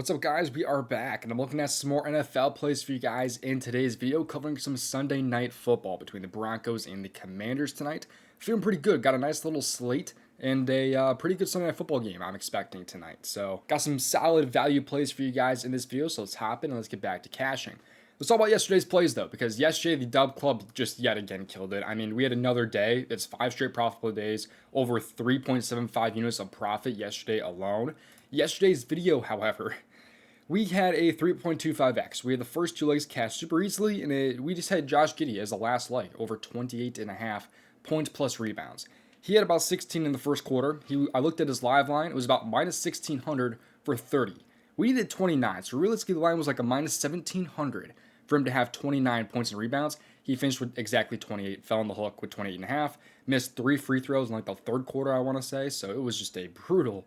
What's up, guys? We are back, and I'm looking at some more NFL plays for you guys in today's video, covering some Sunday night football between the Broncos and the Commanders tonight. Feeling pretty good. Got a nice little slate and a pretty good Sunday night football game I'm expecting tonight. So, got some solid value plays for you guys in this video, so let's hop in and let's get back to cashing. Let's talk about yesterday's plays, though, because yesterday the DubClub just yet again killed it. I mean, we had another day. It's 5 straight profitable days, over 3.75 units of profit yesterday alone. Yesterday's video, however, we had a 3.25x. We had the first two legs cashed super easily, and we just had Josh Giddey as the last leg, over 28.5 points plus rebounds. He had about 16 in the first quarter. I looked at his live line. It was about minus 1,600 for 30. We needed 29, so realistically the line was like a minus 1,700 for him to have 29 points and rebounds. He finished with exactly 28, fell on the hook with 28.5, missed 3 free throws in like the third quarter, I want to say, so it was just a brutal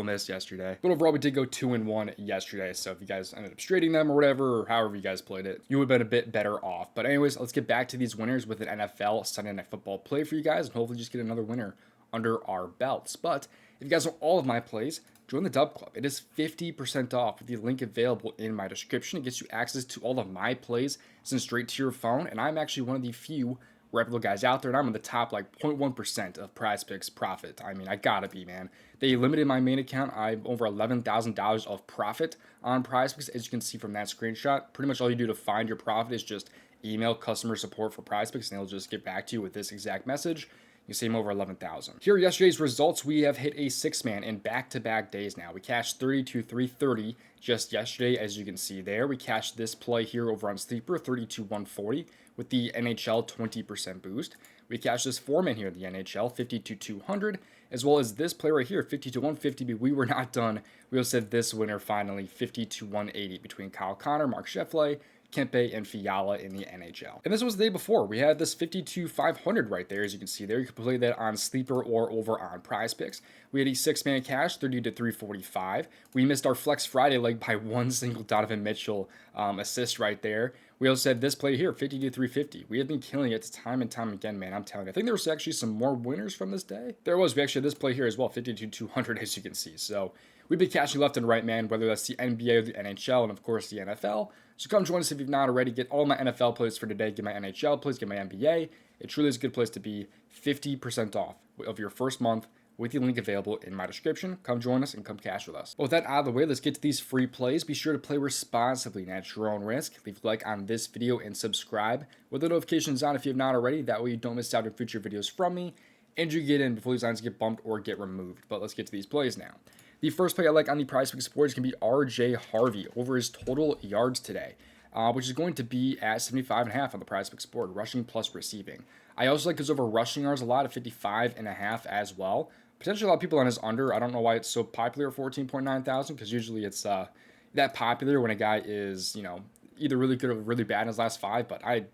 miss yesterday. But overall, we did go 2-1 yesterday. So if you guys ended up straightening them or whatever, or however you guys played it, you would have been a bit better off. But anyways, let's get back to these winners with an NFL Sunday Night Football play for you guys, and hopefully just get another winner under our belts. But if you guys want all of my plays, join the DubClub. It is 50% off with the link available in my description. It gets you access to all of my plays sent straight to your phone, and I'm actually one of the few reputable guys out there, and I'm in the top like 0.1% of PrizePicks profit. I mean, I gotta be, man. They limited my main account. I'm over $11,000 of profit on PrizePicks, as you can see from that screenshot. Pretty much all you do to find your profit is just email customer support for PrizePicks, and they'll just get back to you with this exact message. You see I'm over 11,000. Here are yesterday's results. We have hit a 6-man in back-to-back days now. We cashed 32-330 just yesterday, as you can see there. We cashed this play here over on Sleeper, 32-140 with the NHL 20% boost. We cashed this 4-man here in the NHL, 52-200, as well as this play right here, 50-150, but we were not done. We also said this winner finally, 50-180 between Kyle Connor, Mark Scheffler, Kempe, and Fiala in the NHL. And this was the day before. We had this 52-500 right there, as you can see there. You can play that on Sleeper or over on PrizePicks. We had a 6-man cash, 30-345. We missed our Flex Friday leg by one single Donovan Mitchell assist right there. We also had this play here, 50-350. We have been killing it time and time again, man. I'm telling you. I think there was actually some more winners from this day. There was. We actually had this play here as well, 52-200, as you can see. So we've been cashing left and right, man, whether that's the NBA or the NHL, and of course the NFL. So come join us if you've not already. Get all my NFL plays for today. Get my NHL plays, get my NBA. It truly is a good place to be. 50% off of your first month with the link available in my description. Come join us and come cash with us. But with that out of the way, let's get to these free plays. Be sure to play responsibly and at your own risk. Leave a like on this video and subscribe with the notifications on if you have not already. That way you don't miss out on future videos from me and you get in before these lines get bumped or get removed. But let's get to these plays now. The first play I like on the PrizePicks board is going to be R.J. Harvey over his total yards today, which is going to be at 75.5 on the PrizePicks board, rushing plus receiving. I also like his over rushing yards a lot at 55.5 as well. Potentially a lot of people on his under. I don't know why it's so popular at 14.9 thousand, because usually it's that popular when a guy is, either really good or really bad in his last 5, but I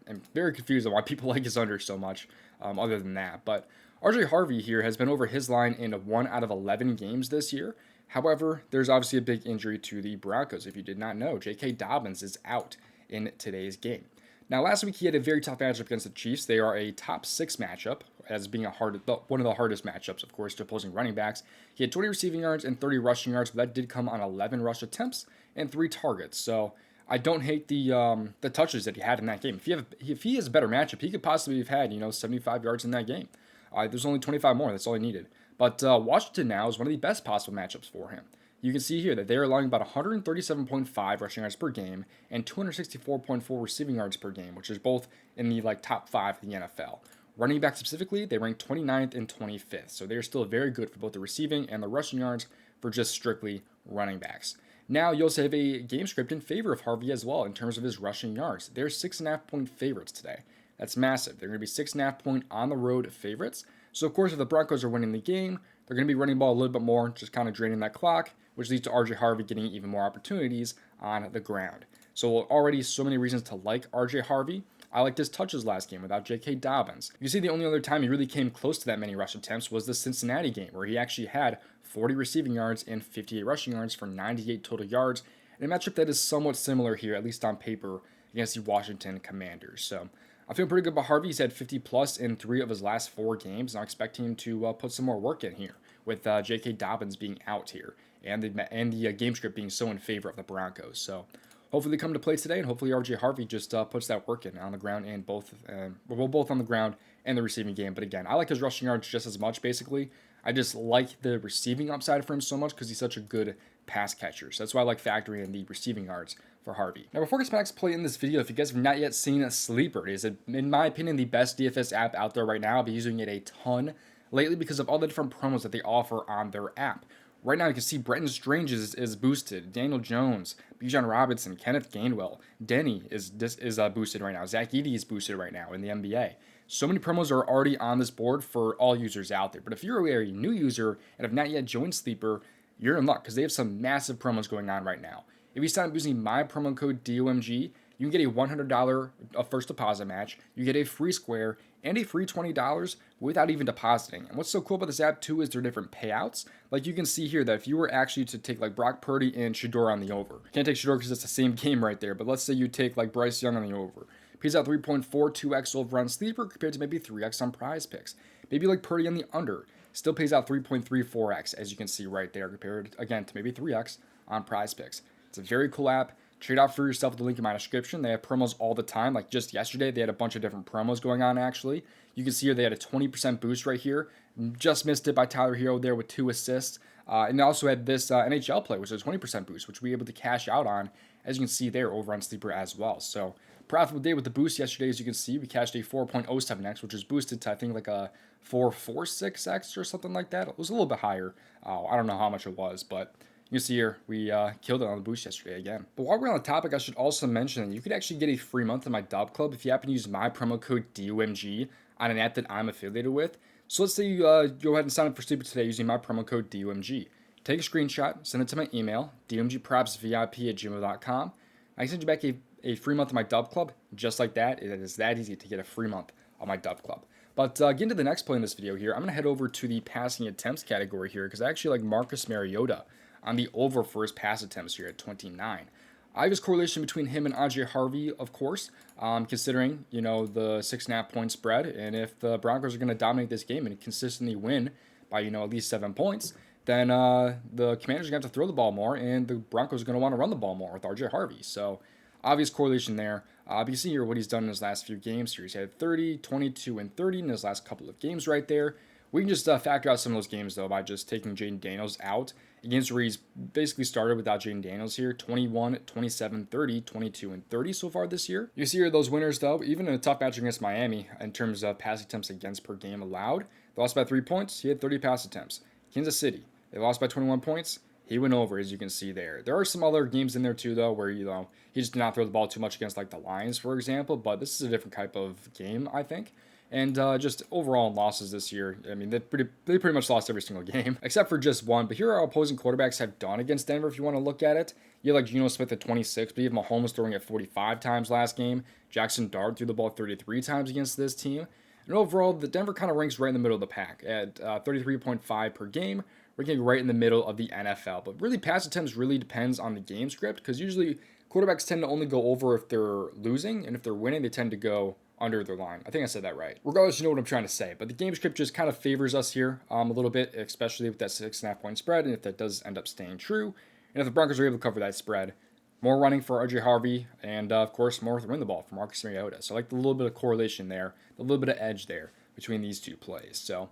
am very confused on why people like his under so much other than that. But R.J. Harvey here has been over his line in 1 out of 11 games this year. However, there's obviously a big injury to the Broncos. If you did not know, J.K. Dobbins is out in today's game. Now, last week he had a very tough matchup against the Chiefs. They are a top 6 matchup, as being one of the hardest matchups, of course, to opposing running backs. He had 20 receiving yards and 30 rushing yards, but that did come on 11 rush attempts and 3 targets. So I don't hate the touches that he had in that game. If he has a better matchup, he could possibly have had 75 yards in that game. There's only 25 more. That's all he needed. But Washington now is one of the best possible matchups for him. You can see here that they are allowing about 137.5 rushing yards per game and 264.4 receiving yards per game, which is both in the top 5 in the NFL. Running back specifically, they rank 29th and 25th, so they're still very good for both the receiving and the rushing yards for just strictly running backs. Now, you also have a game script in favor of Harvey as well in terms of his rushing yards. They're 6.5-point favorites today. That's massive. They're going to be 6.5-point on the road favorites. So, of course, if the Broncos are winning the game, they're going to be running the ball a little bit more, just kind of draining that clock, which leads to R.J. Harvey getting even more opportunities on the ground. So already so many reasons to like R.J. Harvey. I liked his touches last game without J.K. Dobbins. You see, the only other time he really came close to that many rush attempts was the Cincinnati game, where he actually had 40 receiving yards and 58 rushing yards for 98 total yards, in a matchup that is somewhat similar here, at least on paper, against the Washington Commanders. So I feel pretty good about Harvey. He's had 50-plus in 3 of his last 4 games, and I'm expecting him to put some more work in here with J.K. Dobbins being out here and the game script being so in favor of the Broncos. So hopefully they come to play today, and hopefully RJ Harvey just puts that work in on the ground and both on the ground and the receiving game. But again, I like his rushing yards just as much, basically. I just like the receiving upside for him so much because he's such a good pass catcher. So that's why I like factoring in the receiving yards for Harvey. Now, before I get to my next play in this video, if you guys have not yet seen Sleeper, it is, in my opinion, the best DFS app out there right now. I've been using it a ton lately because of all the different promos that they offer on their app. Right now, you can see Brenton Strange is boosted, Daniel Jones, Bijan Robinson, Kenneth Gainwell, Denny is boosted right now, Zach Edey is boosted right now in the NBA. So many promos are already on this board for all users out there. But if you're a new user and have not yet joined Sleeper, you're in luck because they have some massive promos going on right now. If you sign up using my promo code DOMG, you can get a $100 first deposit match, you get a free square, and a free $20 without even depositing. And what's so cool about this app too is there are different payouts. Like you can see here that if you were actually to take like Brock Purdy and Shedeur on the over, can't take Shedeur because it's the same game right there, but let's say you take like Bryce Young on the over. Pays out 3.42x over on Sleeper compared to maybe 3x on PrizePicks. Maybe like Purdy on the under, still pays out 3.34x as you can see right there compared again to maybe 3x on PrizePicks. It's a very cool app. Trade out for yourself with the link in my description. They have promos all the time. Like just yesterday, they had a bunch of different promos going on actually. You can see here they had a 20% boost right here. Just missed it by Tyler Hero there with 2 assists. And they also had this NHL play, which is a 20% boost, which we were able to cash out on, as you can see there over on Sleeper as well. So profitable day with the boost yesterday, as you can see. We cashed a 4.07x, which was boosted to I think like a 4.46x or something like that. It was a little bit higher. I don't know how much it was, but you can see here, we killed it on the boost yesterday again. But while we're on the topic, I should also mention that you could actually get a free month of my DubClub if you happen to use my promo code DOMG on an app that I'm affiliated with. So let's say you go ahead and sign up for Sleeper today using my promo code DOMG. Take a screenshot, send it to my email, domgpropsvip@gmail.com. I can send you back a free month of my DubClub, just like that. It is that easy to get a free month of my DubClub. But getting to the next play in this video here, I'm going to head over to the passing attempts category here because I actually like Marcus Mariota on the over for his pass attempts here at 29. I have his correlation between him and RJ Harvey, of course, considering, you know, the 6.5 point spread. And if the Broncos are going to dominate this game and consistently win by, you know, at least 7 points, then the Commanders are going to have to throw the ball more, and the Broncos are going to want to run the ball more with RJ Harvey. So obvious correlation there. You can see here what he's done in his last few games here. He's had 30, 22, and 30 in his last couple of games right there. We can just factor out some of those games, though, by just taking Jaden Daniels out. Against where he's basically started without Jaden Daniels here. 21, 27, 30, 22, and 30 so far this year. You see here those winners, though, even in a tough match against Miami in terms of pass attempts against per game allowed. They lost by 3 points. He had 30 pass attempts. Kansas City, they lost by 21 points. He went over, as you can see there. There are some other games in there, too, though, where, you know, he just did not throw the ball too much against, like, the Lions, for example. But this is a different type of game, I think. And just overall losses this year, I mean, they pretty much lost every single game, except for just one. But here are our opposing quarterbacks have done against Denver, if you want to look at it. You have like Geno Smith at 26, but you have Mahomes throwing it 45 times last game. Jackson Dart threw the ball 33 times against this team. And overall, the Denver kind of ranks right in the middle of the pack at 33.5 per game, ranking right in the middle of the NFL. But really, pass attempts really depends on the game script, because usually quarterbacks tend to only go over if they're losing, and if they're winning, they tend to go under their line. I think I said that right. Regardless, you know what I'm trying to say. But the game script just kind of favors us here a little bit, especially with that 6.5 point spread. And if that does end up staying true, and if the Broncos are able to cover that spread, more running for RJ Harvey, and of course, more throwing the ball for Marcus Mariota. So I like the little bit of correlation there, the little bit of edge there between these two plays. So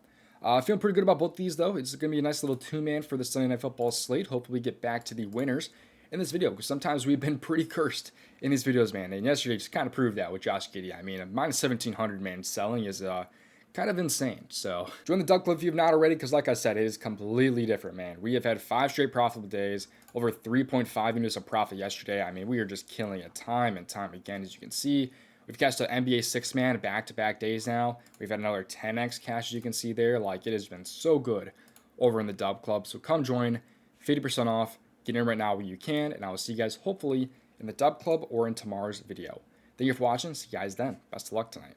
feeling pretty good about both these, though. It's going to be a nice little two-man for the Sunday Night Football slate. Hopefully, get back to the winners in this video, because sometimes we've been pretty cursed in these videos, man. And yesterday just kind of proved that with Josh Giddey. I mean, a minus 1,700, man, selling is kind of insane. So join the DubClub if you've not already, because like I said, it is completely different, man. We have had 5 straight profitable days, over 3.5 units of profit yesterday. I mean, we are just killing it time and time again, as you can see. We've cashed an NBA 6-man back-to-back days now. We've had another 10x cash, as you can see there. Like, it has been so good over in the DubClub. So come join, 50% off. Get in right now when you can, and I will see you guys hopefully in the DubClub or in tomorrow's video. Thank you for watching. See you guys then. Best of luck tonight.